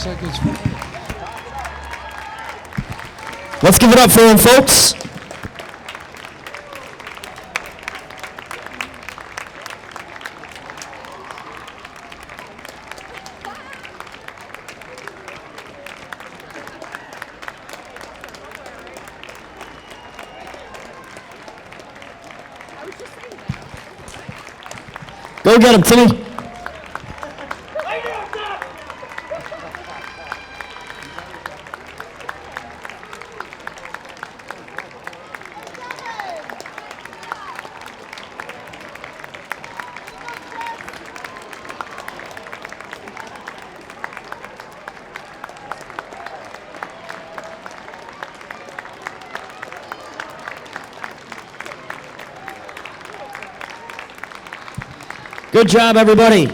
Looks like it's ready. Let's give it up for him, folks. Go get him, Timmy. Good job, everybody.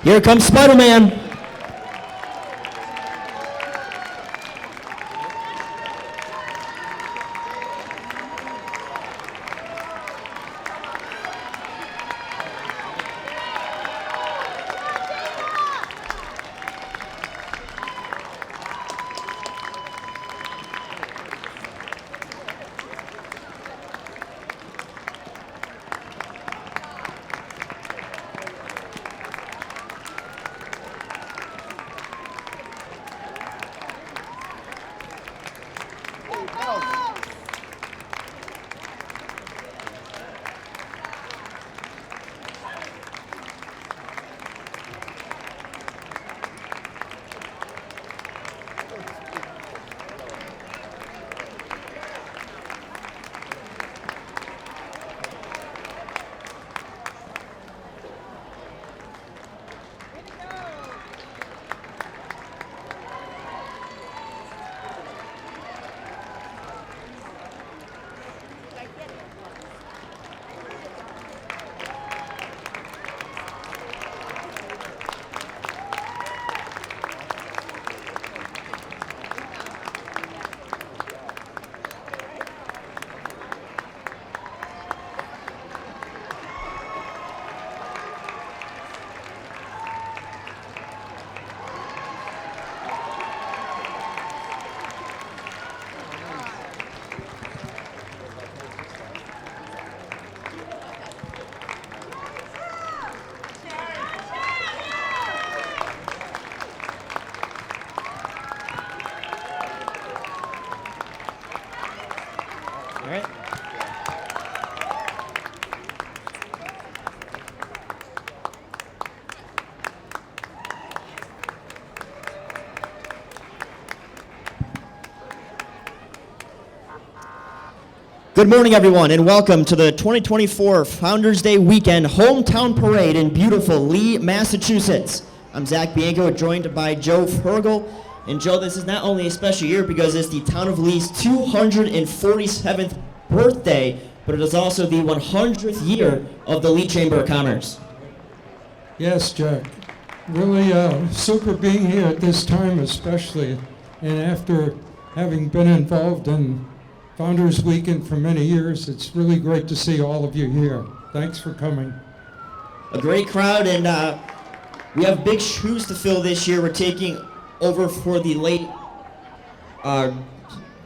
Here comes SpiderMan. All right. Good morning, everyone, and welcome to the 2024 Founders Day Weekend Hometown Parade in beautiful Lee, Massachusetts. I'm Zach Bianco, joined by Joe Fergal. And Joe, this is not only a special year because it's the town of Lee's 247th birthday, but it is also the 100th year of the Lee Chamber of Commerce. Yes, Jack. Really super being here at this time especially, and after having been involved in Founders Weekend for many years, it's really great to see all of you here. Thanks for coming. A great crowd, and we have big shoes to fill this year. We're taking over for the late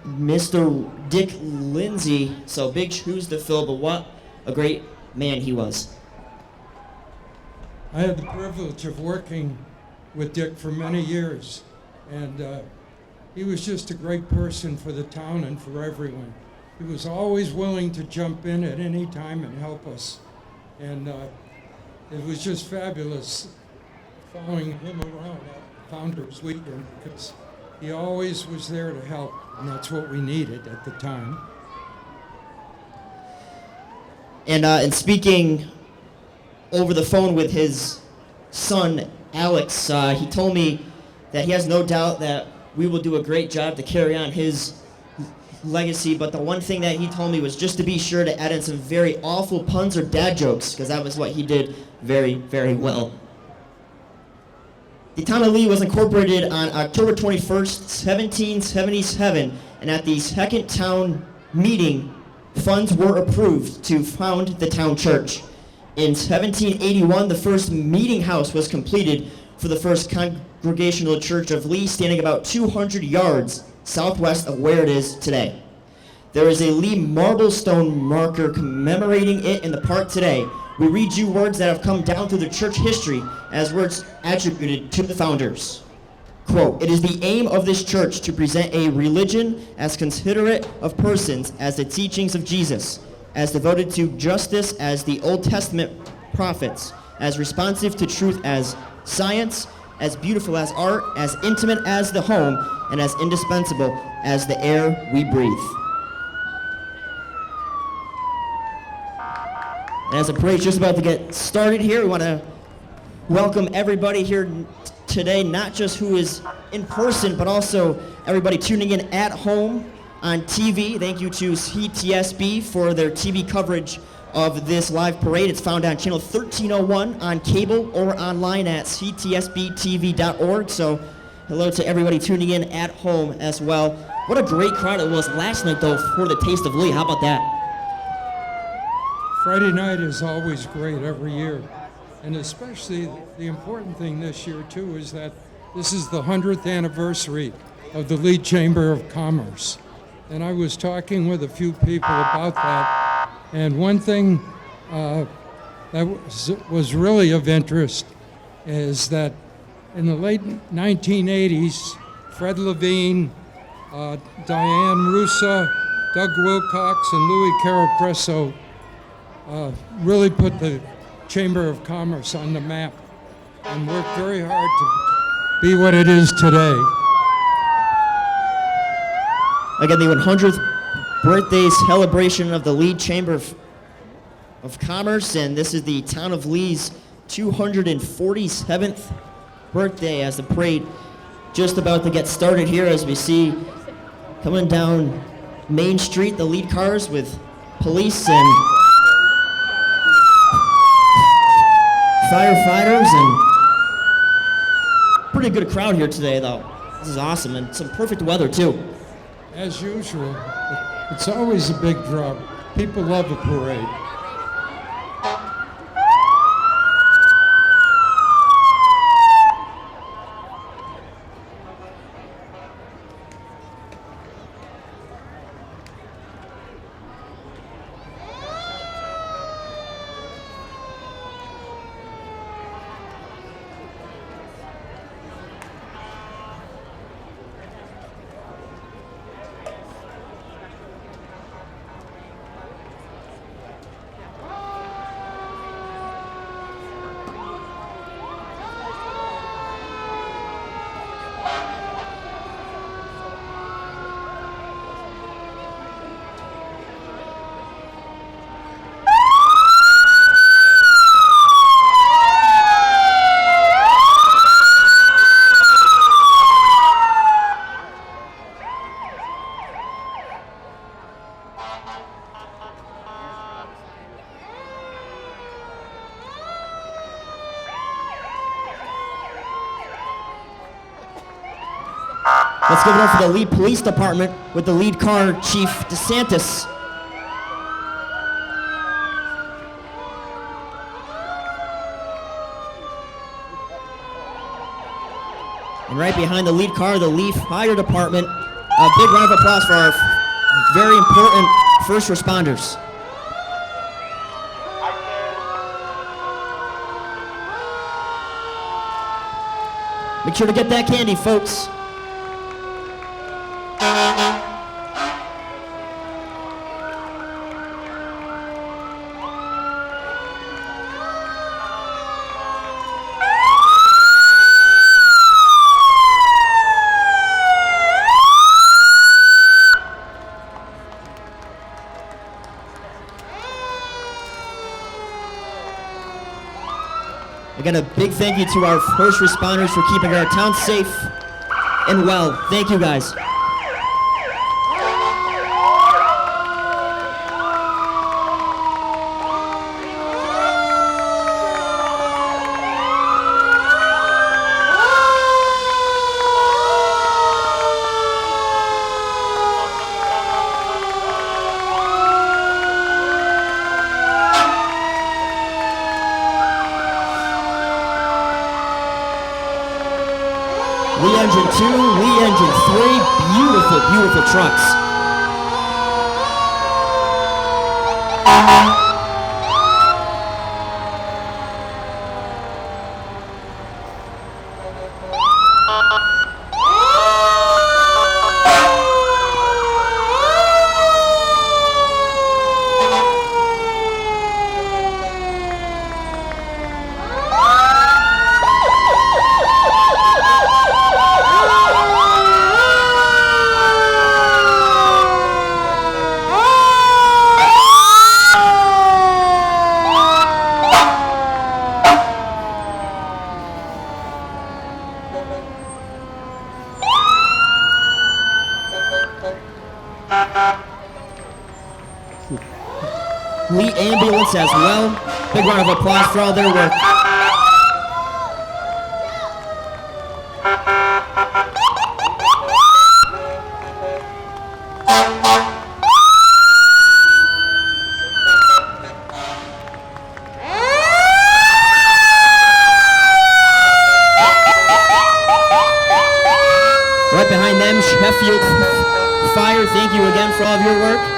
Mr. Dick Lindsay, so big shoes to fill, but what a great man he was. I had the privilege of working with Dick for many years, and he was just a great person for the town and for everyone. He was always willing to jump in at any time and help us, and it was just fabulous following him around Founders Weekend because he always was there to help, and that's what we needed at the time. And speaking over the phone with his son, Alex, he told me that he has no doubt that we will do a great job to carry on his legacy, but the one thing that he told me was just to be sure to add in some very awful puns or dad jokes, because that was what he did very, very well. The town of Lee was incorporated on October 21st, 1777, and at the second town meeting, funds were approved to found the town church. In 1781, the first meeting house was completed for the first Congregational Church of Lee, standing about 200 yards southwest of where it is today. There is a Lee marble stone marker commemorating it in the park today. We read you words that have come down through the church history as words attributed to the founders. Quote, "It is the aim of this church to present a religion as considerate of persons as the teachings of Jesus, as devoted to justice as the Old Testament prophets, as responsive to truth as science, as beautiful as art, as intimate as the home, and as indispensable as the air we breathe." And as the parade's just about to get started here, we want to welcome everybody here today, not just who is in person, but also everybody tuning in at home on TV. Thank you to CTSB for their TV coverage of this live parade. It's found on channel 1301 on cable or online at ctsbtv.org. So hello to everybody tuning in at home as well. What a great crowd it was last night, though, for the Taste of Lee. How about that? Friday night is always great every year, and especially the important thing this year too is that this is the 100th anniversary of the Lee Chamber of Commerce. And I was talking with a few people about that, and one thing that was really of interest is that in the late 1980s, Fred Levine, Diane Russa, Doug Wilcox, and Louis Carapresso really put the Chamber of Commerce on the map and worked very hard to be what it is today. Again, the 100th birthday celebration of the Lee Chamber of Commerce, and this is the town of Lee's 247th birthday as the parade just about to get started here as we see coming down Main Street the lead cars with police and firefighters, and pretty good crowd here today though. This is awesome, and some perfect weather too. As usual, it's always a big draw. People love a parade. Let's give it up for the Lee Police Department with the lead car, Chief DeSantis. And right behind the lead car, the Lee Fire Department. A big round of applause for our very important first responders. Make sure to get that candy, folks. Again, a big thank you to our first responders for keeping our town safe and well. Thank you, guys. Lee Engine 2, Lee Engine 3, beautiful, beautiful trucks. Lee Ambulance as well. Big round of applause for all their work. Right behind them, Sheffield Fire, thank you again for all of your work.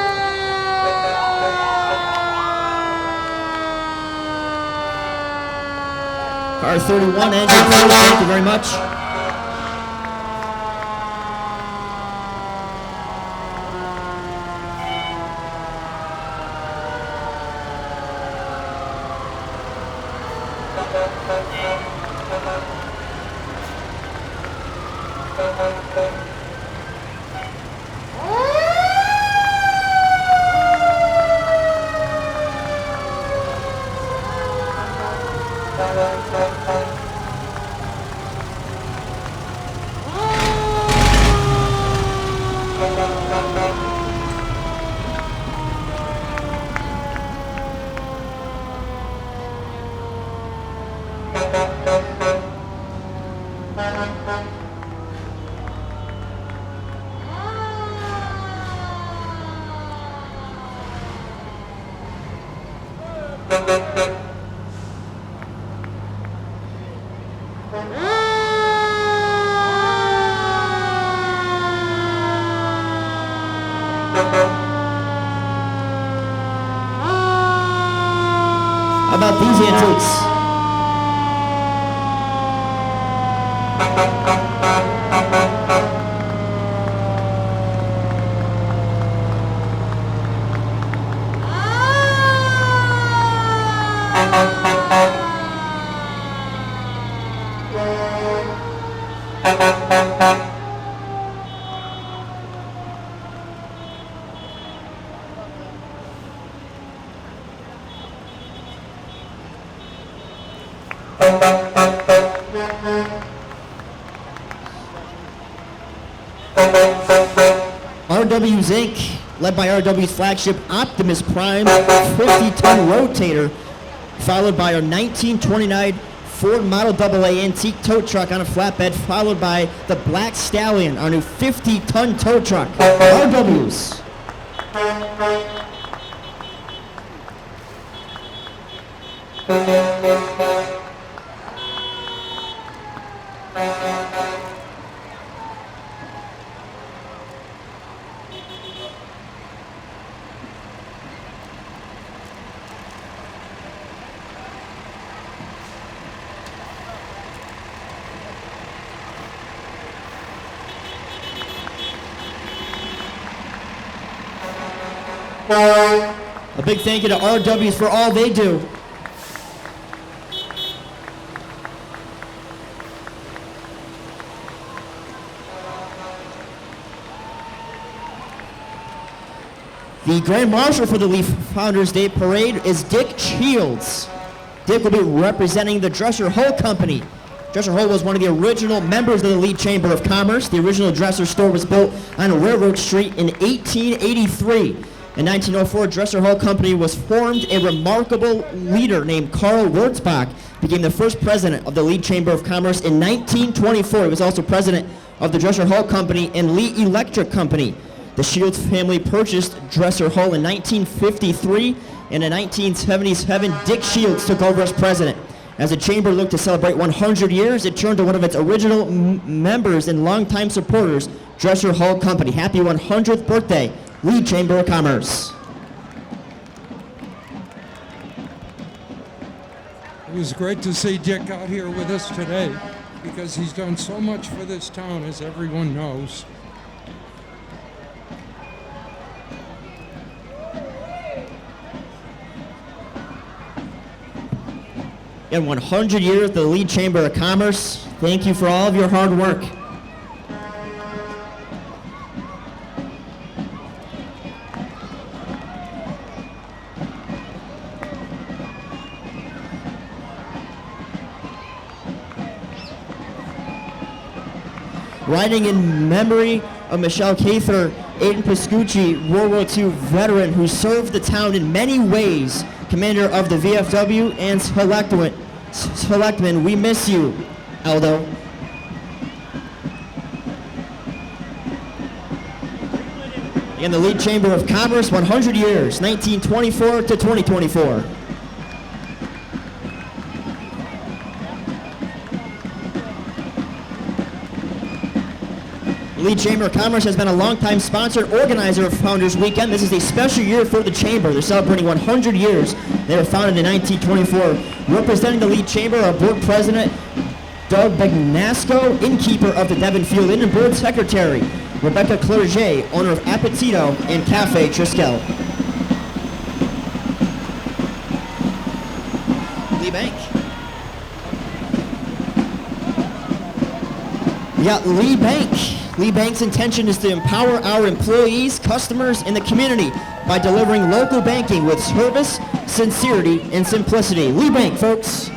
Car 31, Engine 3, thank you very much. How about these antiques? RWS Inc., led by RW's flagship Optimus Prime 50-ton rotator, followed by our 1929 Ford Model AA antique tow truck on a flatbed, followed by the Black Stallion, our new 50-ton tow truck. RW's. A big thank you to RWs for all they do. The Grand Marshal for the Leaf Founders Day Parade is Dick Shields. Dick will be representing the Dresser Hall Company. Dresser Hall was one of the original members of the Lee Chamber of Commerce. The original Dresser store was built on Railroad Street in 1883. In 1904, Dresser Hall Company was formed. A remarkable leader named Carl Wurzbach became the first president of the Lee Chamber of Commerce in 1924. He was also president of the Dresser Hall Company and Lee Electric Company. The Shields family purchased Dresser Hall in 1953, and in 1977, Dick Shields took over as president. As the chamber looked to celebrate 100 years, it turned to one of its original members and longtime supporters, Dresser Hall Company. Happy 100th birthday, Lee Chamber of Commerce. It was great to see Dick out here with us today because he's done so much for this town, as everyone knows. In 100 years, the Lee Chamber of Commerce, thank you for all of your hard work. Riding in memory of Michelle Cather, Aiden Piscucci, World War II veteran who served the town in many ways, commander of the VFW and Selectman, we miss you, Aldo. In the Lee Chamber of Commerce, 100 years, 1924 to 2024. The Lee Chamber of Commerce has been a longtime sponsor and organizer of Founders Weekend. This is a special year for the Chamber. They're celebrating 100 years. They were founded in 1924. Representing the Lee Chamber are Board President Doug Bagnasco, innkeeper of the Devon Field Inn, and Board Secretary Rebecca Clerget, owner of Appetito and Cafe Triskel. Lee Bank. We got Lee Bank. Lee Bank's intention is to empower our employees, customers, and the community by delivering local banking with service, sincerity, and simplicity. Lee Bank, folks.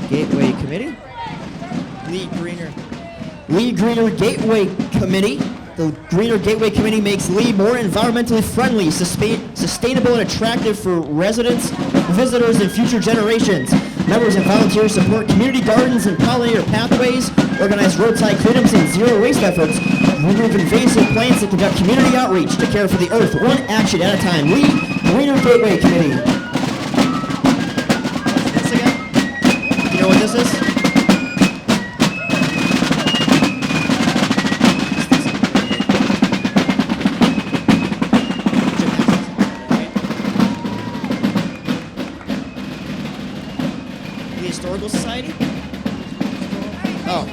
Gateway Committee. Lee Greener Gateway Committee. The Greener Gateway Committee makes Lee more environmentally friendly, sustainable, and attractive for residents, visitors, and future generations. Members and volunteers support community gardens and pollinator pathways, organize roadside cleanups and zero waste efforts, remove invasive plants, and conduct community outreach to care for the earth, one action at a time. Lee Greener Gateway Committee. This again? You know what this is? Society? Oh.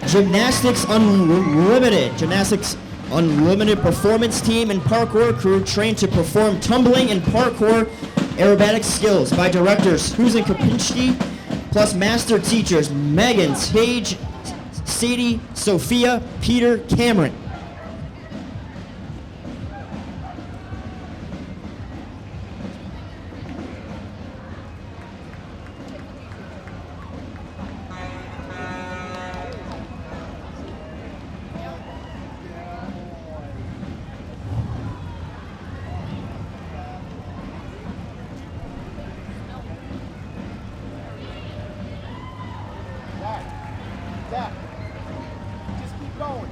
Gymnastics Unlimited. Gymnastics Unlimited performance team and parkour crew trained to perform tumbling and parkour aerobatic skills by directors Susan Kopinski, plus master teachers Megan, Sage, Sadie, Sophia, Peter, Cameron. Zach, just keep going.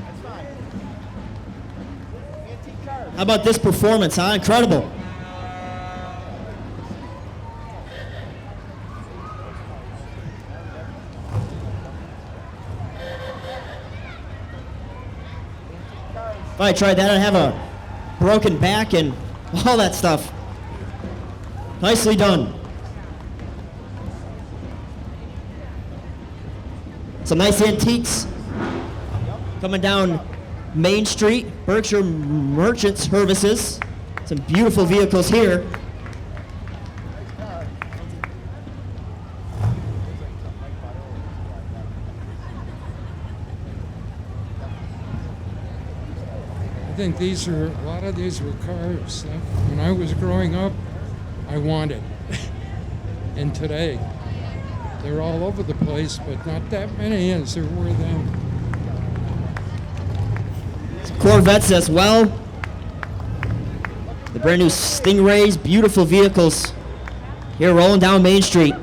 That's fine. Antique cars. How about this performance, huh? Incredible. If I tried that, I'd have a broken back and all that stuff. Nicely done. Some nice antiques coming down Main Street, Berkshire Merchant Services. Some beautiful vehicles here. think a lot of these were cars that when I was growing up, I wanted. And today, they're all over the place, but not that many as there were then. Corvettes as well. The brand new Stingrays, beautiful vehicles here rolling down Main Street.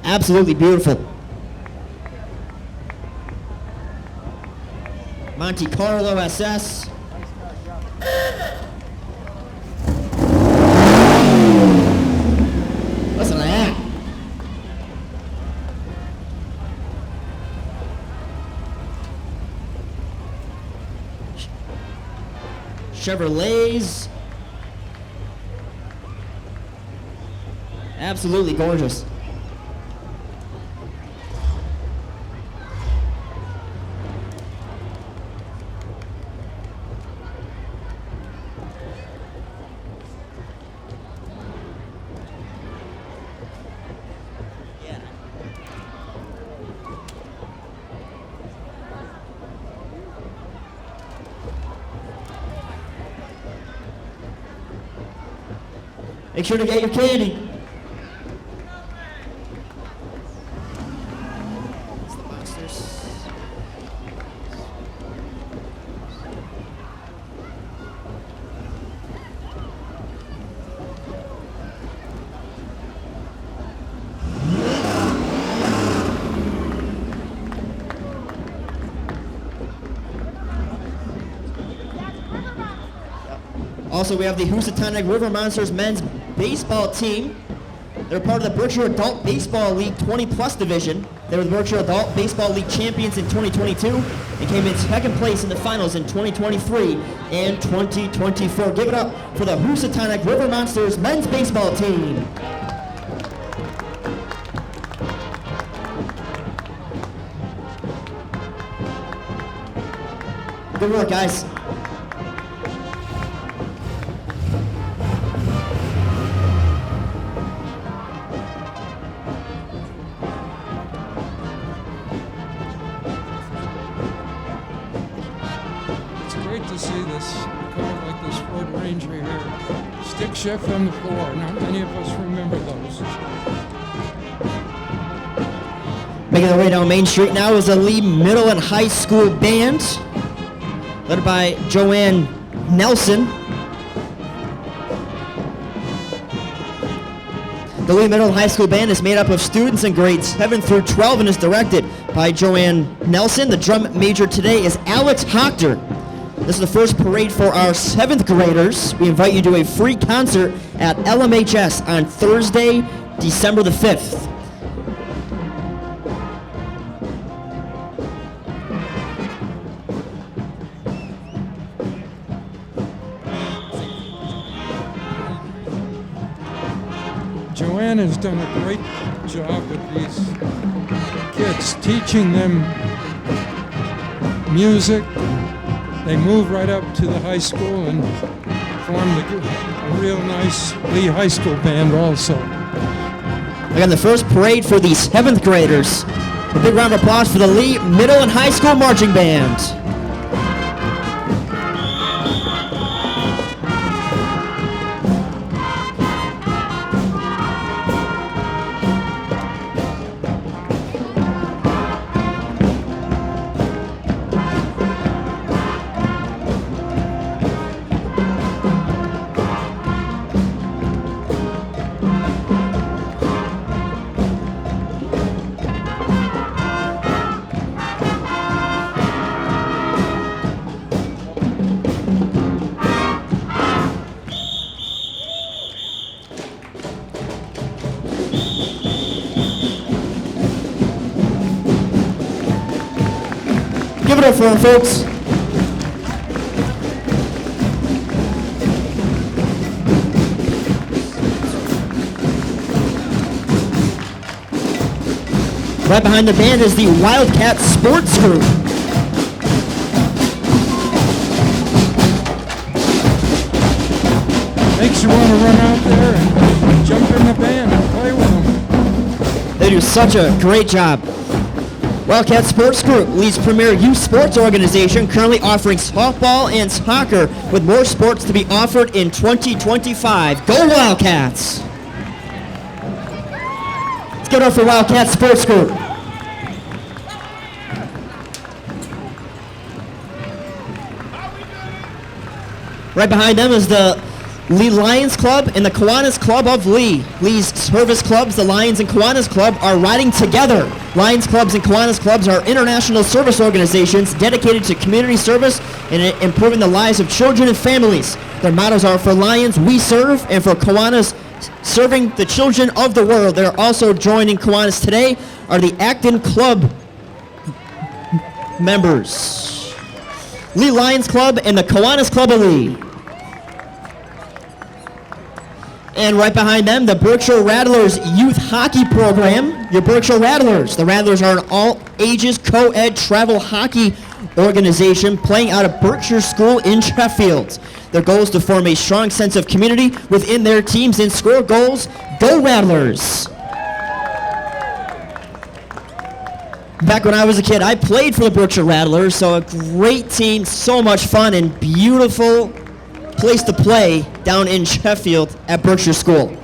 Absolutely beautiful. Monte Carlo SS. Listen to that. Chevrolets. Absolutely gorgeous. Make sure to get your candy. It's the monsters. Also, we have the Housatonic River Monsters men's baseball team. They're part of the Berkshire Adult Baseball League 20-plus division. They were the Berkshire Adult Baseball League champions in 2022 and came in second place in the finals in 2023 and 2024. Give it up for the Housatonic River Monsters men's baseball team. Good work, guys. To see this car like this Ford Ranger here. Stick shift on the floor. Not many of us remember those. Making their way down Main Street now is the Lee Middle and High School band, led by Joanne Nelson. The Lee Middle and High School band is made up of students in grades 7 through 12 and is directed by Joanne Nelson. The drum major today is Alex Hochter. This is the first parade for our 7th graders. We invite you to a free concert at LMHS on Thursday, December the 5th. Joanne has done a great job with these kids, teaching them music. They move right up to the high school and form a real nice Lee High School band also. Again, the first parade for the 7th graders. A big round of applause for the Lee Middle and High School Marching Band. Give it up for them, folks. Right behind the band is the Wildcat Sports Group. Makes you want to run out there and jump in the band and play with them. They do such a great job. Wildcat Sports Group, Lee's premier youth sports organization, currently offering softball and soccer with more sports to be offered in 2025. Go Wildcats! Let's give it up for Wildcat Sports Group. Right behind them is the Lee Lions Club and the Kiwanis Club of Lee. Lee's service clubs, the Lions and Kiwanis Club, are riding together. Lions Clubs and Kiwanis Clubs are international service organizations dedicated to community service and improving the lives of children and families. Their mottos are, for Lions, we serve, and for Kiwanis, serving the children of the world. They're also joining Kiwanis today are the Acton Club members. Lee Lions Club and the Kiwanis Club of Lee. And right behind them, the Berkshire Rattlers Youth Hockey Program. Your Berkshire Rattlers. The Rattlers are an all-ages co-ed travel hockey organization playing out of Berkshire School in Sheffield. Their goal is to form a strong sense of community within their teams and score goals. Go Rattlers! Back when I was a kid, I played for the Berkshire Rattlers, so a great team, so much fun, and beautiful place to play down in Sheffield at Berkshire School.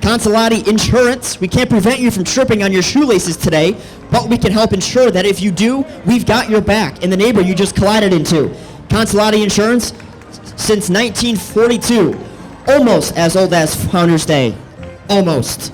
Consolati Insurance. We can't prevent you from tripping on your shoelaces today, but we can help ensure that if you do, we've got your back and the neighbor you just collided into. Consolati Insurance since 1942. Almost as old as Founders Day. Almost.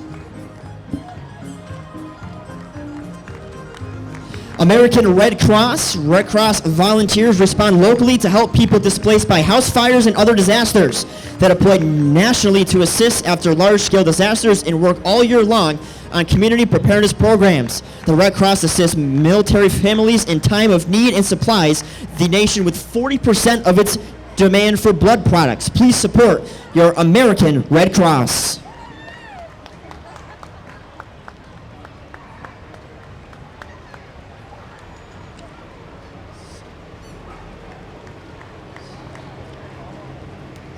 American Red Cross. Red Cross volunteers respond locally to help people displaced by house fires and other disasters. That are deployed nationally to assist after large-scale disasters and work all year long on community preparedness programs. The Red Cross assists military families in time of need and supplies the nation with 40% of its demand for blood products. Please support your American Red Cross.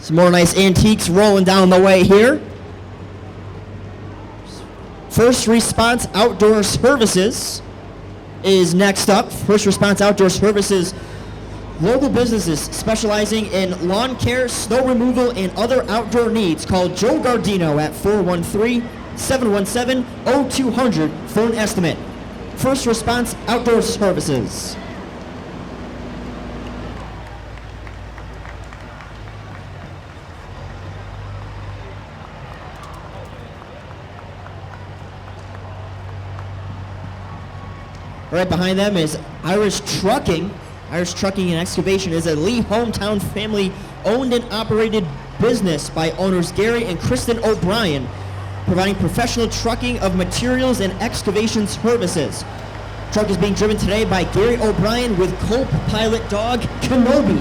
Some more nice antiques rolling down the way here. First Response Outdoor Services is next up. First Response Outdoor Services, local businesses specializing in lawn care, snow removal, and other outdoor needs. Call Joe Gardino at 413-717-0200 for an estimate. First Response Outdoor Services. Right behind them is Irish Trucking. Irish Trucking and Excavation is a Lee hometown family owned and operated business by owners Gary and Kristen O'Brien, providing professional trucking of materials and excavation services. Truck is being driven today by Gary O'Brien with co-pilot dog Kenobi.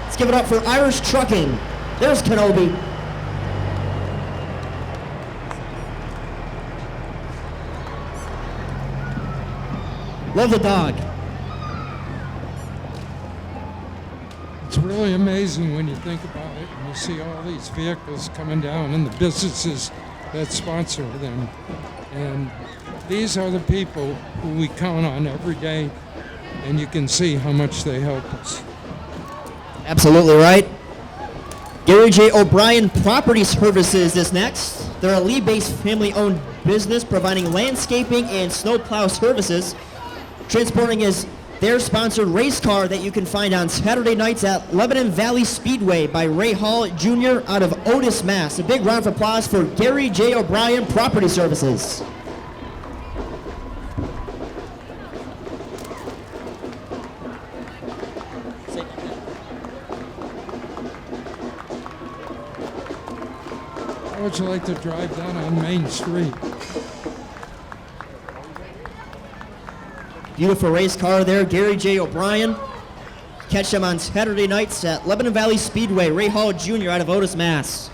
Let's give it up for Irish Trucking. There's Kenobi. Love the dog. It's really amazing when you think about it and you see all these vehicles coming down and the businesses that sponsor them. And these are the people who we count on every day, and you can see how much they help us. Absolutely right. Gary J. O'Brien Property Services is next. They're a Lee-based family-owned business providing landscaping and snowplow services. Transporting is their sponsored race car that you can find on Saturday nights at Lebanon Valley Speedway by Ray Hall Jr. out of Otis, Mass. A big round of applause for Gary J. O'Brien Property Services. How would you like to drive down on Main Street? Beautiful race car there, Gary J. O'Brien. Catch them on Saturday nights at Lebanon Valley Speedway, Ray Hall Jr. out of Otis, Mass.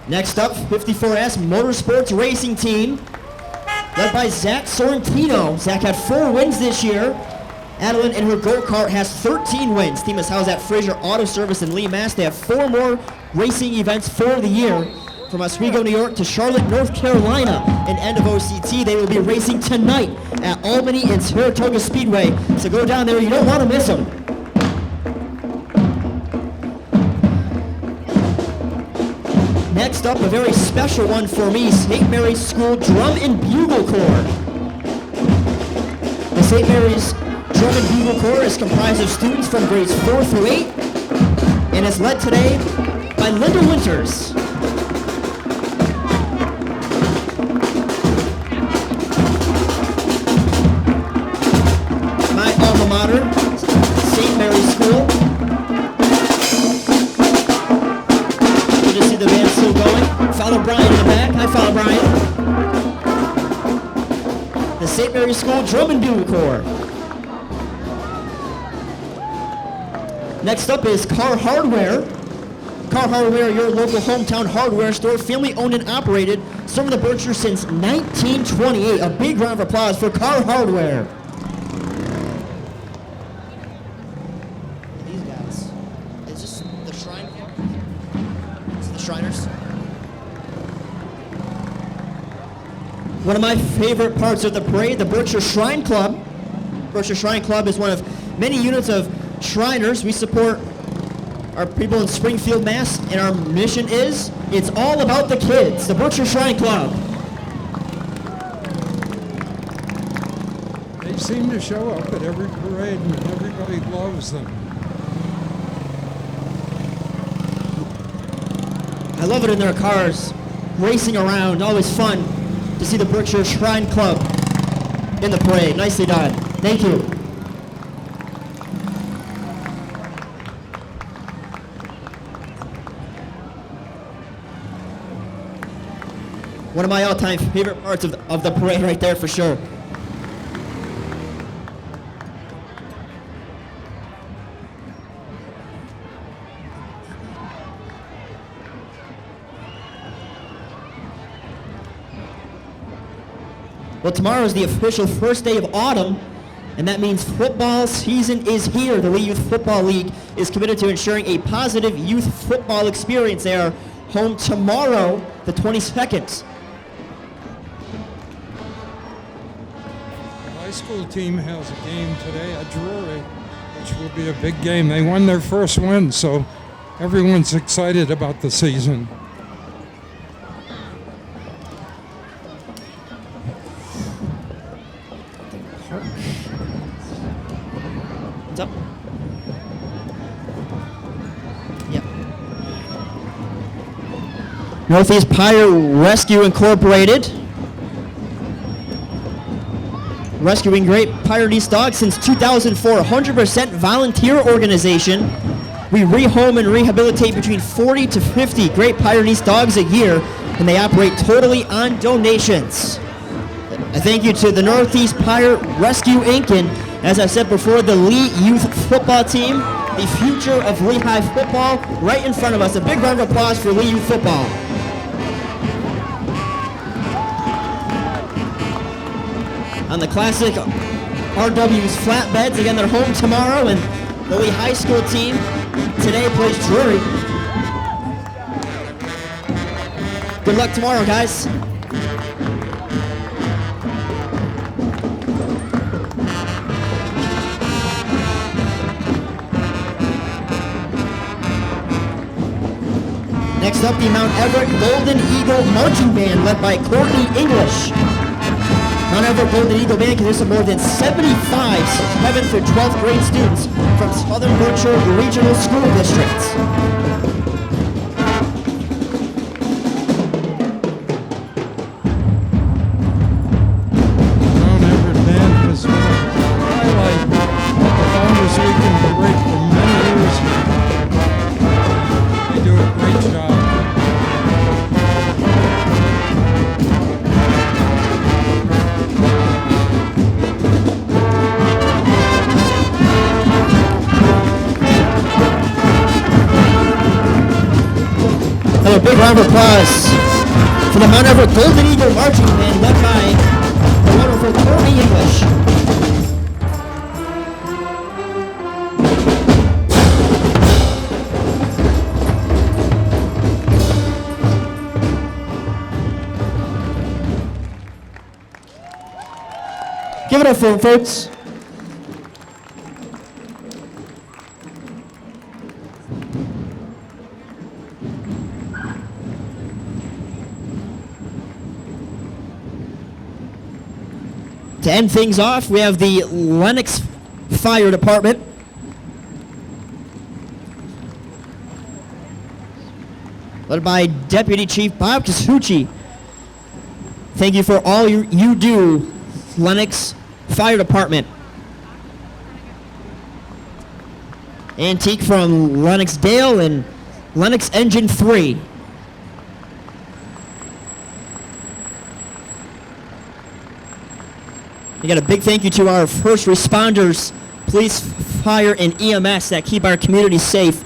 Next up, 54S Motorsports Racing Team, led by Zach Sorrentino. Zach had 4 wins this year. Adeline in her go-kart has 13 wins. Team is housed at Fraser Auto Service in Lee, Mass. They have 4 more racing events for the year. From Oswego, New York to Charlotte, North Carolina, and end of OCT. They will be racing tonight at Albany and Saratoga Speedway. So go down there, you don't want to miss them. Next up, a very special one for me, St. Mary's School Drum and Bugle Corps. The St. Mary's Drum and Bugle Corps is comprised of students from grades 4 through 8 and is led today by Linda Winters. My alma mater, St. Mary's School. Good to see the band still going. Follow Brian in the back. Hi, follow Brian. The St. Mary's School Drum and Bugle Corps. Next up is Car Hardware. Car Hardware, your local hometown hardware store, family owned and operated, serving the Berkshire since 1928. A big round of applause for Car Hardware. These guys. Is this the Shrine? Is it the Shriners? One of my favorite parts of the parade, the Berkshire Shrine Club. Berkshire Shrine Club is one of many units of Shriners. We support our people in Springfield, Mass, and our mission is, it's all about the kids, the Berkshire Shrine Club. They seem to show up at every parade and everybody loves them. I love it in their cars, racing around, always fun to see the Berkshire Shrine Club in the parade. Nicely done. Thank you. One of my all-time favorite parts of the parade right there for sure. Well, tomorrow is the official first day of autumn, and that means football season is here. The Lee Youth Football League is committed to ensuring a positive youth football experience. They are home tomorrow, the 22nd. The high school team has a game today at Drury, which will be a big game. They won their first win, so everyone's excited about the season. What's up? Yep. Northeast Pyre Rescue Incorporated. Rescuing great Pyrenees dogs since 2004, 100% volunteer organization. We rehome and rehabilitate between 40 to 50 great Pyrenees dogs a year, and they operate totally on donations. A thank you to the Northeast Pyre Rescue Inc. and, as I said before, the Lee Youth Football Team, the future of Lehigh football, right in front of us. A big round of applause for Lee Youth Football. On the classic RWS flatbeds, again, they're home tomorrow, and the Lee High School team today plays Drury. Good luck tomorrow, guys. Next up, the Mount Everett Golden Eagle Marching Band, led by Courtney English. Mount Everett Golden Eagle Band consists of more than 75 7th through 12th grade students from Southern Berkshire Regional School Districts. Mount Everett Band has been a highlight of the Founders Weekend parade for many years now. They do a great job. A big round of applause for the Mount Everett Golden Eagle Marching Band, led by the wonderful Courtney English. Give it up for him, folks. To end things off, we have the Lenox Fire Department. Led by Deputy Chief Bob Kasucci. Thank you for all you do, Lenox Fire Department. Antique from Lenox Dale and Lenox Engine 3. We got a big thank you to our first responders, police, fire, and EMS that keep our community safe.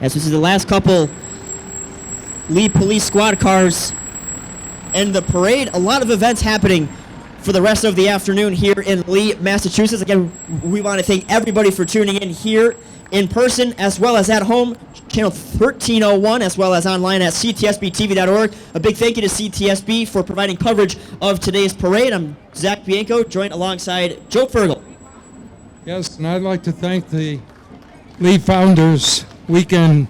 As this is the last couple lead police squad cars and the parade, a lot of events happening for the rest of the afternoon here in Lee, Massachusetts. Again, we want to thank everybody for tuning in here in person as well as at home, channel 1301, as well as online at ctsbtv.org. A big thank you to CTSB for providing coverage of today's parade. I'm Zach Bianco, joined alongside Joe Fergal. Yes, and I'd like to thank the Lee Founders Weekend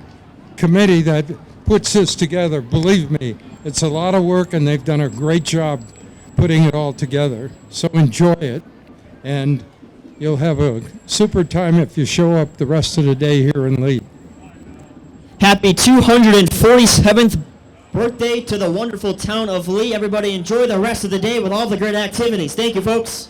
Committee that puts this together. Believe me, it's a lot of work, and they've done a great job putting it all together. So enjoy it, and you'll have a super time if you show up the rest of the day here in Lee. Happy 247th birthday to the wonderful town of Lee. Everybody enjoy the rest of the day with all the great activities. Thank you, folks.